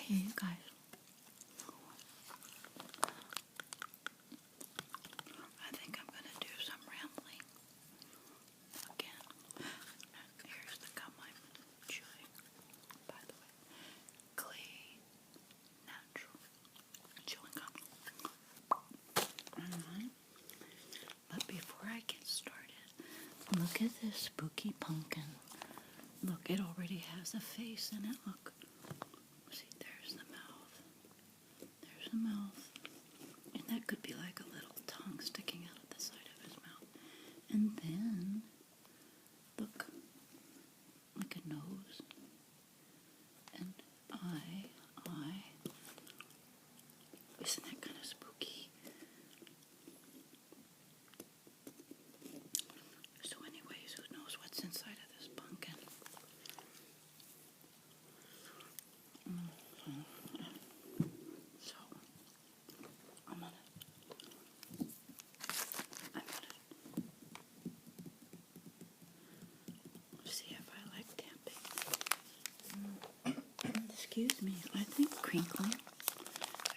Hey, you guys. I think I'm going to do some rambling again. Here's the gum I'm chewing, by the way. Clay Natural Chewing Gum. But before I get started, look at this spooky pumpkin. Look, it already has a face in it. Look. See, there's the mouth. There's the mouth. And that could be like a little tongue sticking out of the side of his mouth. And then, look, like a nose. And eye. Isn't that kind of spooky? So anyways, who knows what's inside of this pumpkin? So, I'm gonna see if I like tapping. Excuse me, I think crinkling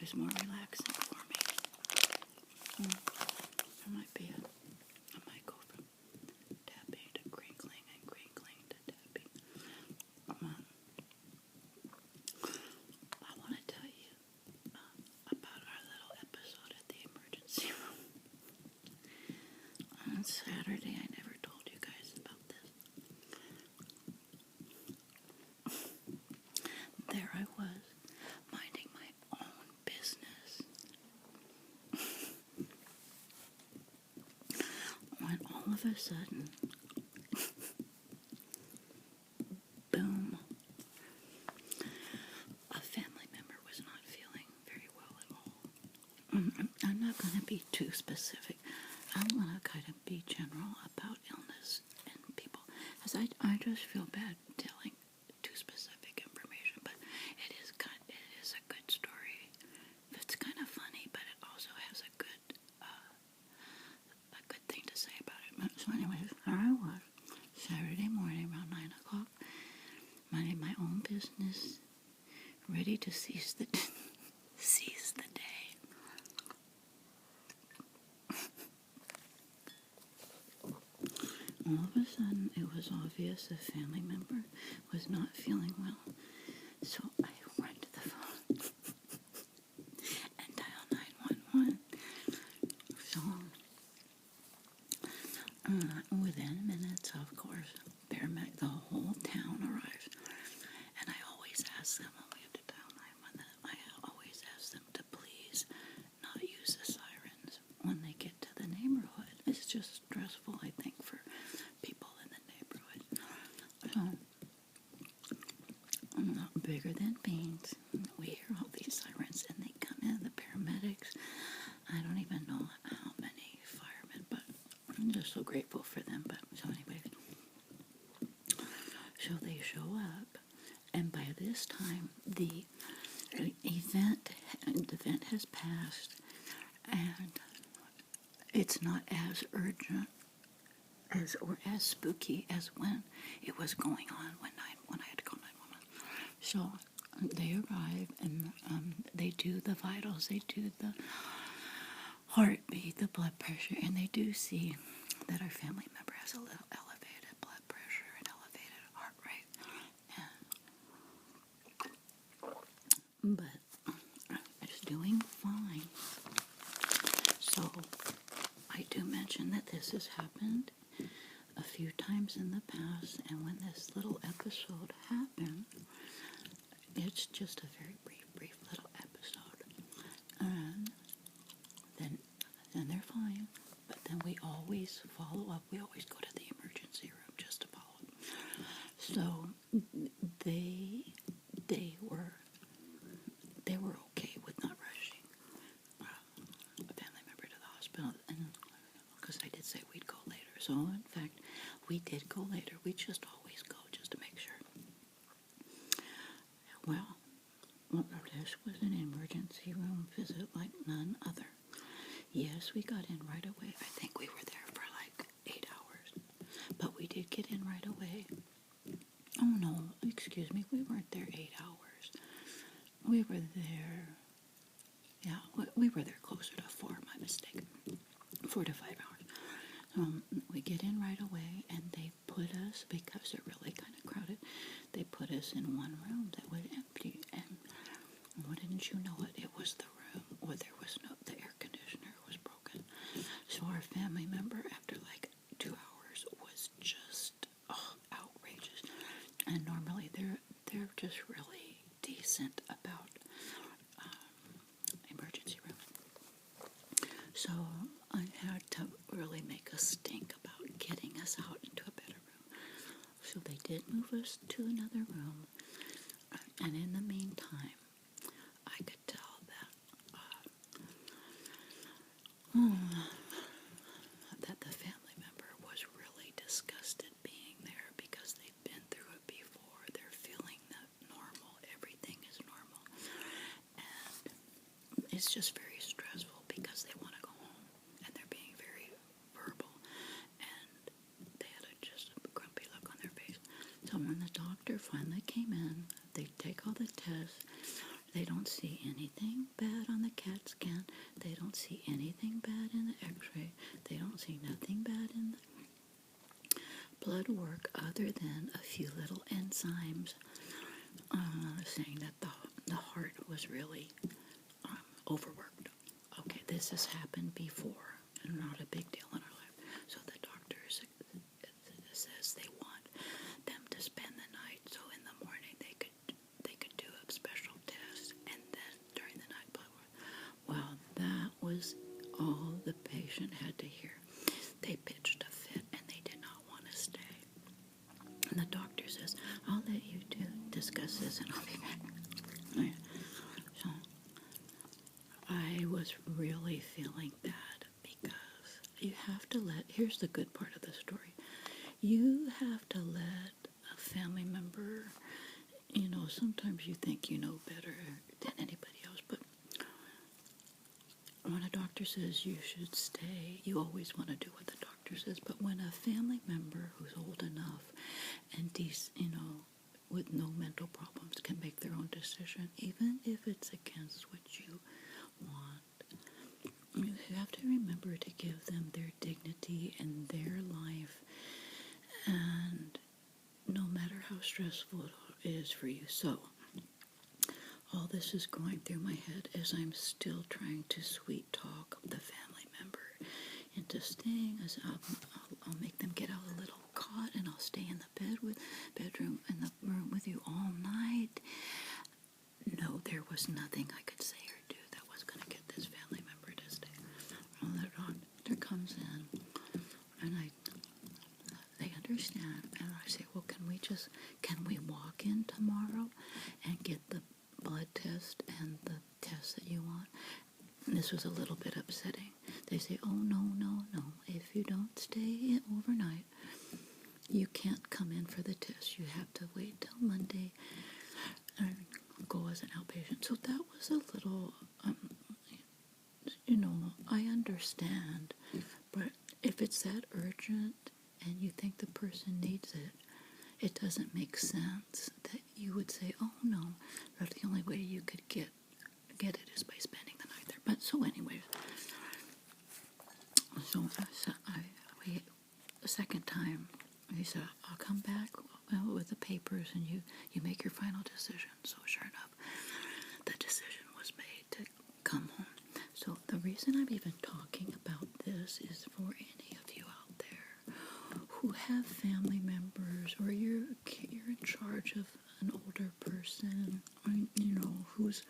is more relaxing for me. There might be I might go from tapping to crinkling and crinkling to tapping. I want to tell you about our little episode at the emergency room. On Saturday, I never told you guys about this. There I was, minding my own business, when all of a sudden, boom, a family member was not feeling very well at all. I'm not going to be too specific. I'm going to kind of be general about illness and people, as I just feel bad telling too specific information, but it is a good story. It's kind of funny, but it also has a good thing to say about it. So anyways, there I was, Saturday morning around 9 o'clock, minding my own business, ready to seize the day. All of a sudden, it was obvious a family member was not feeling well. So I went to the phone and dialed 911. So within minutes, of course, the whole town arrives. And I always ask them when we have to dial 911, I always ask them to please not use the sirens when they get to the neighborhood. It's just stressful, I think, for people in the neighborhood. So, bigger than beans, we hear all these sirens and they come in, the paramedics. I don't even know how many firemen, but I'm just so grateful for them. But so anyway, so they show up, and by this time the event has passed, and it's not as urgent or as spooky as when it was going on when I had to call 911. So they arrive and they do the vitals, they do the heartbeat, the blood pressure, and they do see that our family member has a little elevated blood pressure and elevated heart rate. But it's doing fine. So I do mention that this has happened a few times in the past, and when this little episode happened, it's just a very brief little episode. And then they're fine. But then we always follow up. We always go to the emergency room just to follow up. So they were okay with not rushing a family member to the hospital, and because I did say we'd go later. So in fact, we did go later. We just always go just to make sure. Well, this was an emergency room visit like none other. Yes, we got in right away. I think we were there for like 8 hours. But we did get in right away. Oh no, excuse me, we weren't there 8 hours. we were there. Yeah, we were there closer to 4, my mistake. 4 to 5 hours. We get in right away, and they put us, because they're really kind of crowded, they put us in one room that was empty, and wouldn't you know it, it was the room where there was the air conditioner was broken. So our family member, after like 2 hours, was just outrageous. And normally they're just really decent about emergency room. So I had to really make a stink about getting us out into a better room. So they did move us to another room, and in the meantime, I could tell that the family member was really disgusted being there because they've been through it before. They're feeling that normal, everything is normal, and it's just very stressful because they want to go home, and they're being very verbal, and they had just a grumpy look on their face. So when the doctor finally came in, they take all the tests. They don't see anything bad on the CAT scan. They don't see anything bad in the x-ray. They don't see nothing bad in the blood work other than a few little enzymes saying that the heart was really overworked. Okay, this has happened before, and not a big deal in our life. So the doctor says they want them to spend the night, so in the morning they could do a special test, and then during the night blood work. Well, that was all the patient had to hear. They pitched a fit, and they did not want to stay. And the doctor says, "I'll let you discuss this, and I'll be back." So I was really feeling bad because you have to here's the good part of the story. You have to let a family member, sometimes you think you know better than anybody else, but when a doctor says you should stay, you always want to do what the doctor says. But when a family member who's old enough and with no mental problems can make their own decision, even if it's against what you want, you have to remember to give them their dignity and their life, and no matter how stressful it is for you. So all this is going through my head as I'm still trying to sweet talk the family member into staying. As I'll make them get out a little cot, and I'll stay in the bedroom in the room with you all night. No, there was nothing I could say or do that was going to get this family member to stay. Well, the doctor comes in, and they understand, and I say, "Well, can we walk in tomorrow and get the blood test and the test that you want?" And this was a little bit upsetting. They say, "Oh, no. If you don't stay overnight, you can't come in for the test. You have to wait till Monday and go as an outpatient." So that was a little, I understand, but if it's that urgent and you think the person needs it, it doesn't make sense that you would say, "Oh, no, that the only way you could get it is by spending the night there." But so anyways, so the second time, he said, "I'll come back with the papers, and you make your final decision." So sure enough, the decision was made to come home. So the reason I'm even talking about this is for any of you out there who have family members, or you're in charge of an older person, who's,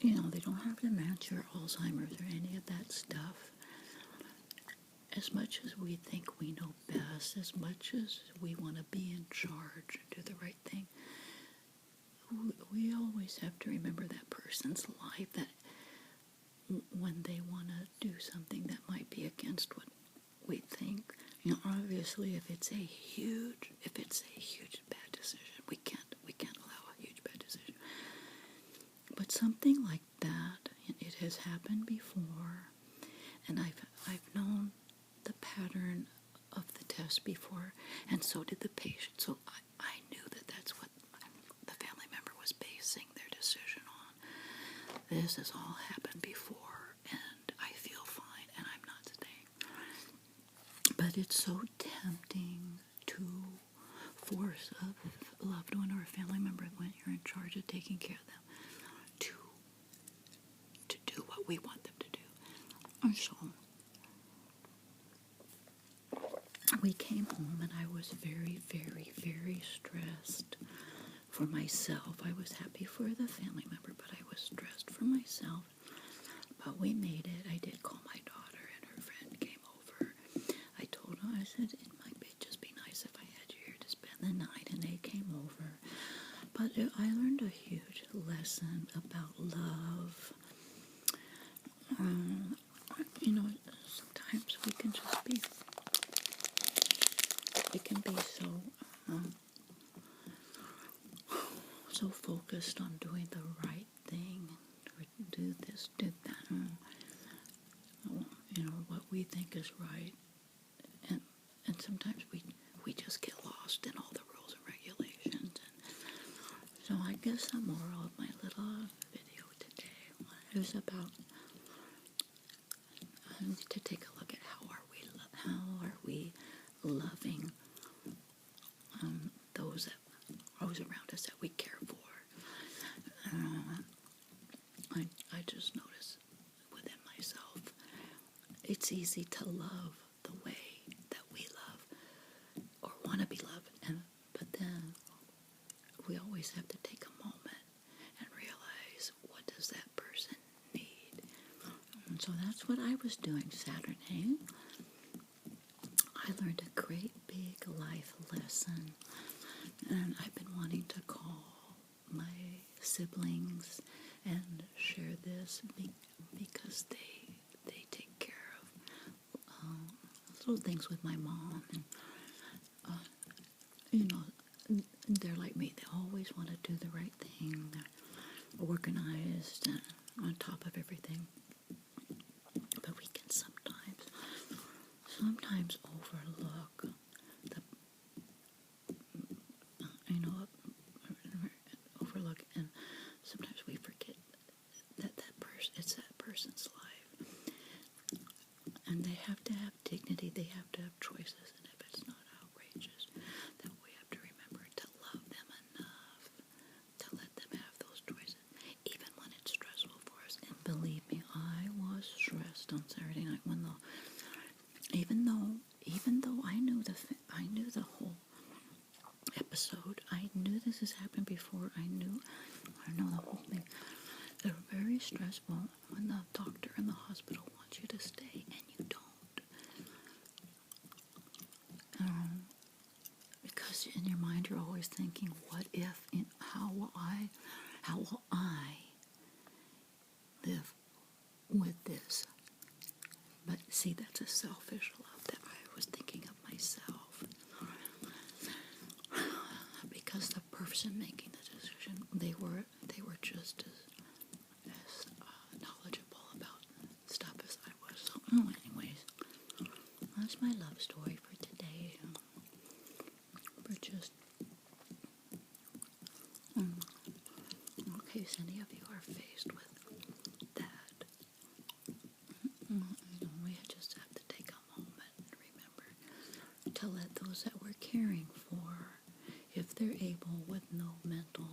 they don't have dementia or Alzheimer's or any of that stuff. As much as we think we know best, as much as we want to be in charge and do the right thing, we always have to remember that person's life, that when they want to do something that might be against what we think, obviously if it's a huge bad decision, we can't allow a huge bad decision. But something like that, it has happened before, and I've known the pattern of the test before, and so did the patient. So I knew that that's what the family member was based this has all happened before, and I feel fine, and I'm not staying. But it's so tempting to force a loved one or a family member, when you're in charge of taking care of them, to do what we want them to do. And so we came home, and I was very, very, very stressed for myself. I was happy for the family member, but I was stressed for myself. But we made it. I did call my daughter, and her friend came over. I told her, I said, it might just be nice if I had you here to spend the night, and they came over. But I learned a huge lesson about love. Sometimes we can be so focused on doing the right thing, or do this, do that, what we think is right, and sometimes we just get lost in all the rules and regulations. And so I guess the moral of my little video today is about to take a look at how are we loving those around us that we care for. I just notice within myself, it's easy to love the way that we love or want to be loved, but then we always have to take a moment and realize, what does that person need? And so that's what I was doing Saturday. I learned a great big life lesson, and I've been wanting to call my siblings and share this because they take care of little things with my mom, and they're like me. They always want to do the right thing. They're organized and on top of everything. But we can sometimes overlook and sometimes we forget that it's that person's life. And they have to have dignity, they have to have choices, and if it's not outrageous, then we have to remember to love them enough to let them have those choices, even when it's stressful for us. And believe me, I was stressed on Saturday night even though I knew the whole episode. I knew this has happened before. I know the whole thing. They're very stressful when the doctor in the hospital wants you to stay and you don't. Because in your mind you're always thinking, what if? How will I live with this? But see, that's a selfish love that I was thinking of myself. Because the person making the decision, they were just as knowledgeable about stuff as I was. So, anyways, that's my love story for today. For just in case any of you are faced with that, we just have to take a moment and remember to let those that we're caring for, if they're able with no mental,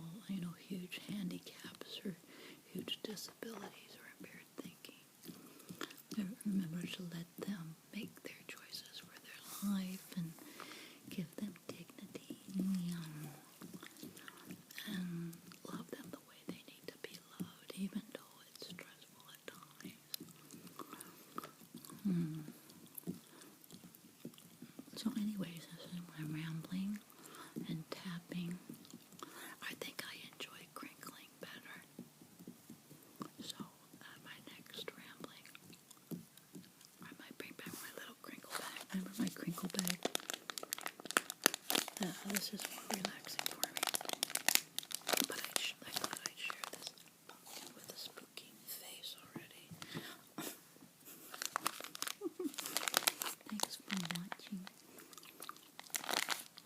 huge handicaps or huge disabilities or impaired thinking, remember to let them make their choices for their life and give them dignity and love them the way they need to be loved, even though it's stressful at times. So anyways, I'm rambling and tapping. I think I enjoy crinkling better. So my next rambling, I might bring back my little crinkle bag. Remember my crinkle bag? This is more relaxing for